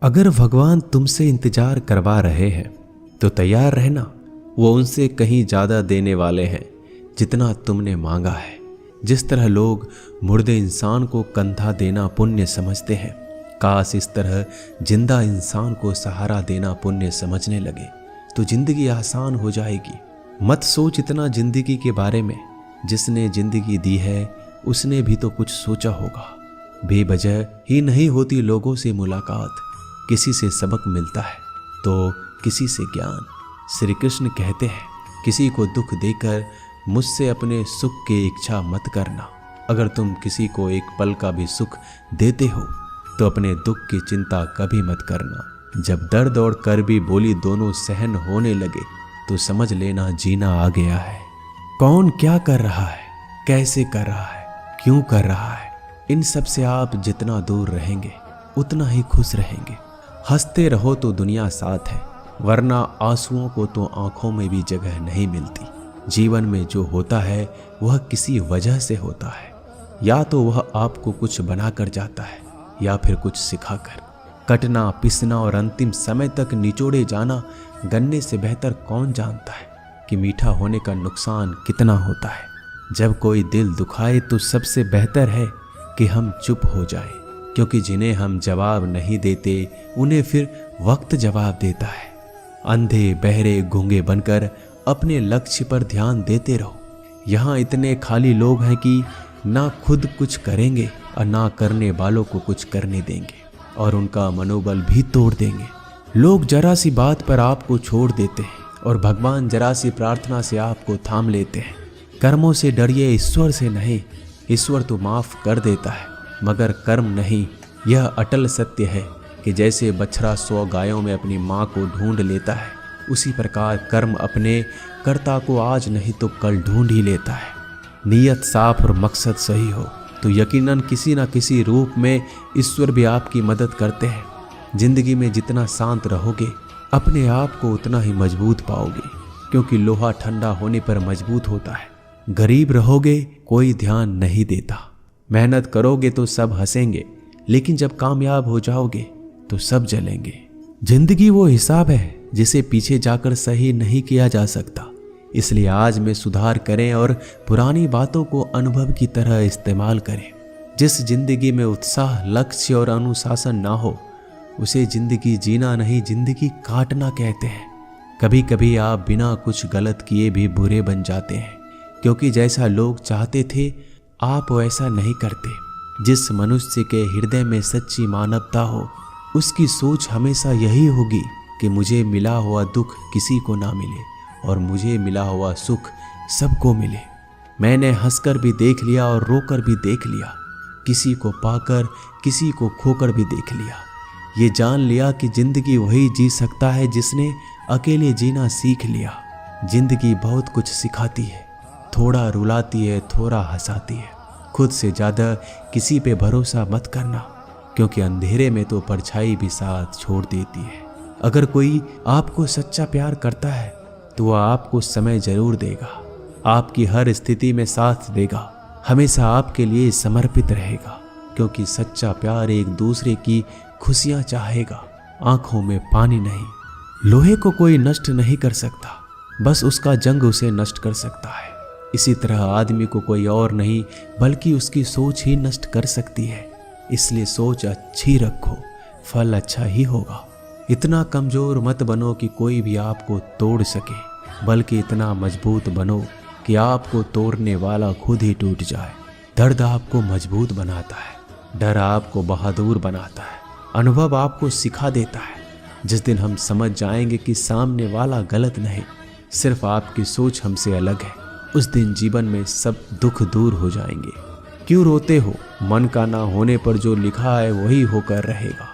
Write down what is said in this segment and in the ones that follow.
अगर भगवान तुमसे इंतजार करवा रहे हैं तो तैयार रहना। वो उनसे कहीं ज़्यादा देने वाले हैं जितना तुमने मांगा है। जिस तरह लोग मुर्दे इंसान को कंधा देना पुण्य समझते हैं, काश इस तरह जिंदा इंसान को सहारा देना पुण्य समझने लगे तो जिंदगी आसान हो जाएगी। मत सोच इतना जिंदगी के बारे में। जिसने जिंदगी दी है उसने भी तो कुछ सोचा होगा। बेवजह ही नहीं होती लोगों से मुलाकात, किसी से सबक मिलता है तो किसी से ज्ञान। श्री कृष्ण कहते हैं, किसी को दुख देकर मुझसे अपने सुख की इच्छा मत करना। अगर तुम किसी को एक पल का भी सुख देते हो तो अपने दुख की चिंता कभी मत करना। जब दर्द और करबी बोली दोनों सहन होने लगे तो समझ लेना जीना आ गया है। कौन क्या कर रहा है, कैसे कर रहा है, क्यों कर रहा है, इन सब से आप जितना दूर रहेंगे उतना ही खुश रहेंगे। हंसते रहो तो दुनिया साथ है, वरना आंसुओं को तो आंखों में भी जगह नहीं मिलती। जीवन में जो होता है वह किसी वजह से होता है। या तो वह आपको कुछ बनाकर जाता है या फिर कुछ सिखाकर। कटना, पिसना और अंतिम समय तक निचोड़े जाना गन्ने से बेहतर कौन जानता है कि मीठा होने का नुकसान कितना होता है। जब कोई दिल दुखाए तो सबसे बेहतर है कि हम चुप हो जाएं, क्योंकि जिन्हें हम जवाब नहीं देते उन्हें फिर वक्त जवाब देता है। अंधे बहरे गूंगे बनकर अपने लक्ष्य पर ध्यान देते रहो। यहाँ इतने खाली लोग हैं कि ना खुद कुछ करेंगे और ना करने वालों को कुछ करने देंगे और उनका मनोबल भी तोड़ देंगे। लोग जरा सी बात पर आपको छोड़ देते हैं और भगवान जरा सी प्रार्थना से आपको थाम लेते हैं। कर्मों से डरिए, ईश्वर से नहीं। ईश्वर तो माफ कर देता है मगर कर्म नहीं। यह अटल सत्य है कि जैसे बछड़ा 100 गायों में अपनी माँ को ढूंढ लेता है, उसी प्रकार कर्म अपने कर्ता को आज नहीं तो कल ढूंढ ही लेता है। नीयत साफ और मकसद सही हो तो यकीनन किसी न किसी रूप में ईश्वर भी आपकी मदद करते हैं। जिंदगी में जितना शांत रहोगे अपने आप को उतना ही मजबूत पाओगे, क्योंकि लोहा ठंडा होने पर मजबूत होता है। गरीब रहोगे कोई ध्यान नहीं देता। मेहनत करोगे तो सब हंसेंगे, लेकिन जब कामयाब हो जाओगे तो सब जलेंगे। जिंदगी वो हिसाब है जिसे पीछे जाकर सही नहीं किया जा सकता। इसलिए आज में सुधार करें और पुरानी बातों को अनुभव की तरह इस्तेमाल करें। जिस जिंदगी में उत्साह, लक्ष्य और अनुशासन ना हो उसे जिंदगी जीना नहीं, जिंदगी काटना कहते हैं। कभी कभी आप बिना कुछ गलत किए भी बुरे बन जाते हैं, क्योंकि जैसा लोग चाहते थे आप वैसा नहीं करते। जिस मनुष्य के हृदय में सच्ची मानवता हो उसकी सोच हमेशा यही होगी कि मुझे मिला हुआ दुख किसी को ना मिले और मुझे मिला हुआ सुख सबको मिले। मैंने हंसकर भी देख लिया और रोकर भी देख लिया, किसी को पाकर किसी को खोकर भी देख लिया। ये जान लिया कि जिंदगी वही जी सकता है जिसने अकेले जीना सीख लिया। जिंदगी बहुत कुछ सिखाती है, थोड़ा रुलाती है, थोड़ा हंसाती है। खुद से ज़्यादा किसी पे भरोसा मत करना, क्योंकि अंधेरे में तो परछाई भी साथ छोड़ देती है। अगर कोई आपको सच्चा प्यार करता है तो वह आपको समय जरूर देगा, आपकी हर स्थिति में साथ देगा, हमेशा आपके लिए समर्पित रहेगा। क्योंकि सच्चा प्यार एक दूसरे की खुशियाँ चाहेगा, आंखों में पानी नहीं। लोहे को कोई नष्ट नहीं कर सकता, बस उसका जंग उसे नष्ट कर सकता है। इसी तरह आदमी को कोई और नहीं बल्कि उसकी सोच ही नष्ट कर सकती है। इसलिए सोच अच्छी रखो, फल अच्छा ही होगा। इतना कमजोर मत बनो कि कोई भी आपको तोड़ सके, बल्कि इतना मजबूत बनो कि आपको तोड़ने वाला खुद ही टूट जाए। दर्द आपको मजबूत बनाता है, डर आपको बहादुर बनाता है, अनुभव आपको सिखा देता है। जिस दिन हम समझ जाएंगे कि सामने वाला गलत नहीं, सिर्फ आपकी सोच हमसे अलग है, उस दिन जीवन में सब दुख दूर हो जाएंगे। क्यों रोते हो? मन का ना होने पर जो लिखा है वही होकर रहेगा।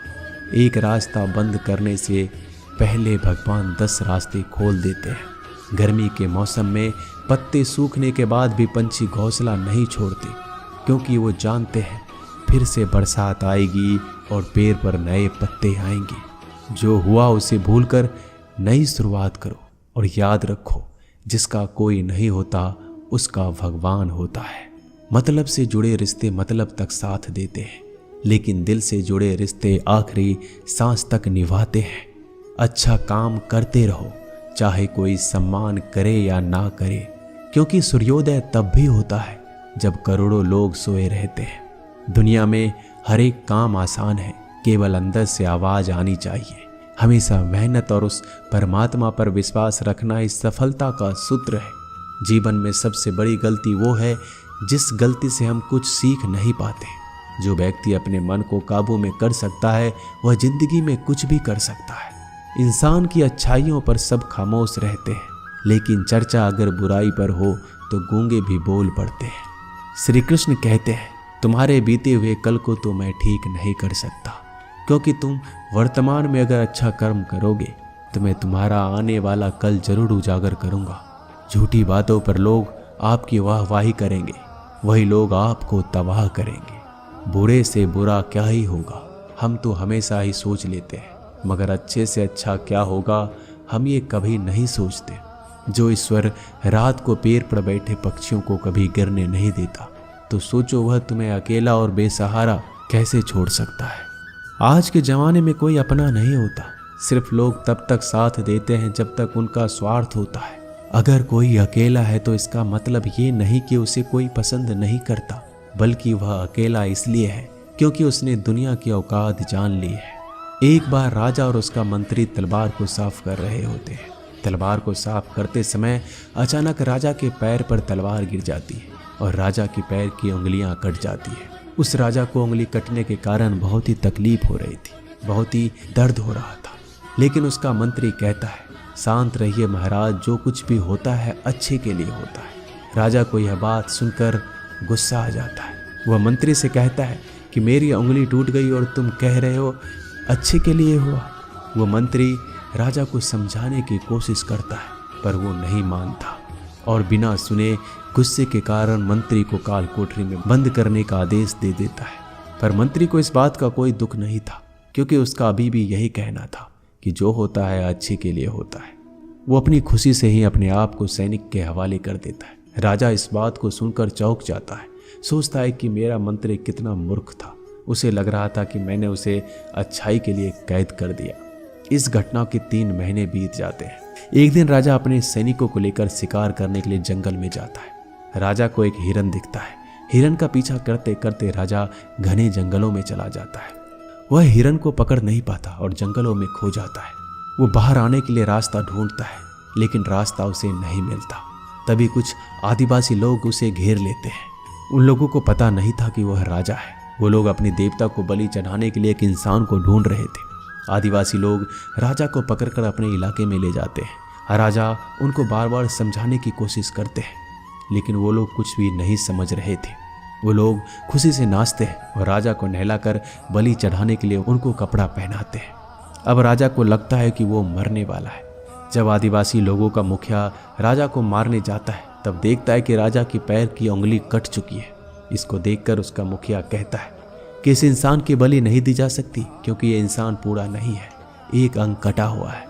एक रास्ता बंद करने से पहले भगवान 10 रास्ते खोल देते हैं। गर्मी के मौसम में पत्ते सूखने के बाद भी पंछी घोंसला नहीं छोड़ते, क्योंकि वो जानते हैं फिर से बरसात आएगी और पेड़ पर नए पत्ते आएंगे। जो हुआ उसे भूलकर नई शुरुआत करो और याद रखो, जिसका कोई नहीं होता उसका भगवान होता है। मतलब से जुड़े रिश्ते मतलब तक साथ देते हैं, लेकिन दिल से जुड़े रिश्ते आखिरी सांस तक निभाते हैं। अच्छा काम करते रहो, चाहे कोई सम्मान करे या ना करे, क्योंकि सूर्योदय तब भी होता है जब करोड़ों लोग सोए रहते हैं। दुनिया में हर एक काम आसान है, केवल अंदर से आवाज आनी चाहिए। हमेशा मेहनत और उस परमात्मा पर विश्वास रखना इस सफलता का सूत्र है। जीवन में सबसे बड़ी गलती वो है जिस गलती से हम कुछ सीख नहीं पाते। जो व्यक्ति अपने मन को काबू में कर सकता है वह जिंदगी में कुछ भी कर सकता है। इंसान की अच्छाइयों पर सब खामोश रहते हैं, लेकिन चर्चा अगर बुराई पर हो तो गूंगे भी बोल पड़ते हैं। श्री कृष्ण कहते हैं, तुम्हारे बीते हुए कल को तो मैं ठीक नहीं कर सकता, क्योंकि तुम वर्तमान में अगर अच्छा कर्म करोगे तो मैं तुम्हारा आने वाला कल जरूर उजागर करूंगा। झूठी बातों पर लोग आपकी वाहवाही करेंगे, वही लोग आपको तबाह करेंगे। बुरे से बुरा क्या ही होगा, हम तो हमेशा ही सोच लेते हैं, मगर अच्छे से अच्छा क्या होगा हम ये कभी नहीं सोचते। जो ईश्वर रात को पेड़ पर बैठे पक्षियों को कभी गिरने नहीं देता, तो सोचो वह तुम्हें अकेला और बेसहारा कैसे छोड़ सकता है। आज के ज़माने में कोई अपना नहीं होता, सिर्फ लोग तब तक साथ देते हैं जब तक उनका स्वार्थ होता है। अगर कोई अकेला है तो इसका मतलब ये नहीं कि उसे कोई पसंद नहीं करता, बल्कि वह अकेला इसलिए है क्योंकि उसने दुनिया की औकात जान ली है। एक बार राजा और उसका मंत्री तलवार को साफ कर रहे होते हैं। तलवार को साफ करते समय अचानक राजा के पैर पर तलवार गिर जाती है और राजा की पैर की उंगलियां कट जाती है। उस राजा को उंगली कटने के कारण बहुत ही तकलीफ हो रही थी, बहुत ही दर्द हो रहा था। लेकिन उसका मंत्री कहता है, शांत रहिए महाराज, जो कुछ भी होता है अच्छे के लिए होता है। राजा को यह बात सुनकर गुस्सा आ जाता है। वह मंत्री से कहता है कि मेरी उंगली टूट गई और तुम कह रहे हो अच्छे के लिए हुआ। वह मंत्री राजा को समझाने की कोशिश करता है, पर वो नहीं मानता और बिना सुने गुस्से के कारण मंत्री को काल कोठरी में बंद करने का आदेश दे देता है। पर मंत्री को इस बात का कोई दुख नहीं था, क्योंकि उसका अभी भी यही कहना था कि जो होता है अच्छे के लिए होता है। वो अपनी खुशी से ही अपने आप को सैनिक के हवाले कर देता है। राजा इस बात को सुनकर चौंक जाता है, सोचता है कि मेरा मंत्री कितना मूर्ख था। उसे लग रहा था कि मैंने उसे अच्छाई के लिए कैद कर दिया। इस घटना के 3 महीने बीत जाते हैं। एक दिन राजा अपने सैनिकों को लेकर शिकार करने के लिए जंगल में जाता है। राजा को एक हिरन दिखता है। हिरन का पीछा करते करते राजा घने जंगलों में चला जाता है। वह हिरन को पकड़ नहीं पाता और जंगलों में खो जाता है। वो बाहर आने के लिए रास्ता ढूंढता है, लेकिन रास्ता उसे नहीं मिलता। तभी कुछ आदिवासी लोग उसे घेर लेते हैं। उन लोगों को पता नहीं था कि वह राजा है। वो लोग अपने देवता को बलि चढ़ाने के लिए एक इंसान को ढूंढ रहे थे। आदिवासी लोग राजा को पकड़कर अपने इलाके में ले जाते हैं। राजा उनको बार बार समझाने की कोशिश करते हैं, लेकिन वो लोग कुछ भी नहीं समझ रहे थे। वो लोग खुशी से नाचते हैं और राजा को नहलाकर बलि चढ़ाने के लिए उनको कपड़ा पहनाते हैं। अब राजा को लगता है कि वो मरने वाला है। जब आदिवासी लोगों का मुखिया राजा को मारने जाता है, तब देखता है कि राजा की पैर की उंगली कट चुकी है। इसको देखकर उसका मुखिया कहता है कि इस इंसान की बलि नहीं दी जा सकती, क्योंकि ये इंसान पूरा नहीं है, एक अंग कटा हुआ है,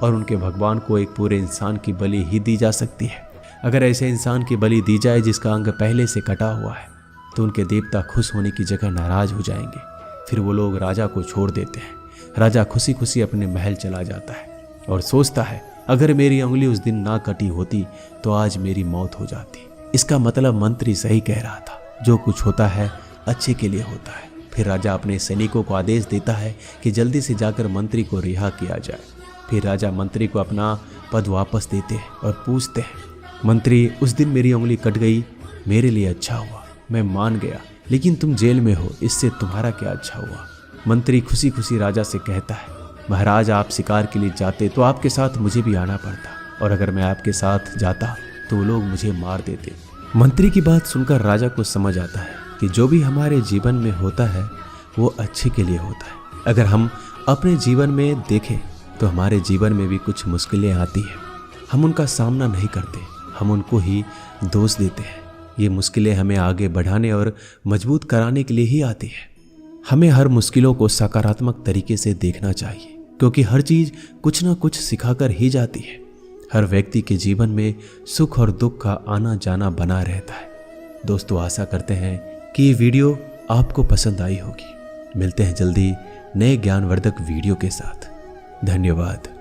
और उनके भगवान को एक पूरे इंसान की बलि ही दी जा सकती है। अगर ऐसे इंसान की बलि दी जाए जिसका अंग पहले से कटा हुआ है, तो उनके देवता खुश होने की जगह नाराज हो जाएंगे। फिर वो लोग राजा को छोड़ देते हैं। राजा खुशी खुशी अपने महल चला जाता है और सोचता है, अगर मेरी उंगली उस दिन ना कटी होती तो आज मेरी मौत हो जाती। इसका मतलब मंत्री सही कह रहा था, जो कुछ होता है अच्छे के लिए होता है। फिर राजा अपने सैनिकों को आदेश देता है कि जल्दी से जाकर मंत्री को रिहा किया जाए। फिर राजा मंत्री को अपना पद वापस देते हैं और पूछते हैं, मंत्री उस दिन मेरी उंगली कट गई, मेरे लिए अच्छा हुआ, मैं मान गया, लेकिन तुम जेल में हो, इससे तुम्हारा क्या अच्छा हुआ। मंत्री खुशी खुशी राजा से कहता है, महाराज आप शिकार के लिए जाते तो आपके साथ मुझे भी आना पड़ता, और अगर मैं आपके साथ जाता तो वो लोग मुझे मार देते। मंत्री की बात सुनकर राजा को समझ आता है कि जो भी हमारे जीवन में होता है वो अच्छे के लिए होता है। अगर हम अपने जीवन में देखें तो हमारे जीवन में भी कुछ मुश्किलें आती हैं, हम उनका सामना नहीं करते, हम उनको ही दोष देते हैं। ये मुश्किलें हमें आगे बढ़ाने और मजबूत कराने के लिए ही आती है। हमें हर मुश्किलों को सकारात्मक तरीके से देखना चाहिए, क्योंकि हर चीज़ कुछ ना कुछ सिखाकर ही जाती है। हर व्यक्ति के जीवन में सुख और दुख का आना जाना बना रहता है। दोस्तों, आशा करते हैं कि ये वीडियो आपको पसंद आई होगी। मिलते हैं जल्दी नए ज्ञानवर्धक वीडियो के साथ। धन्यवाद।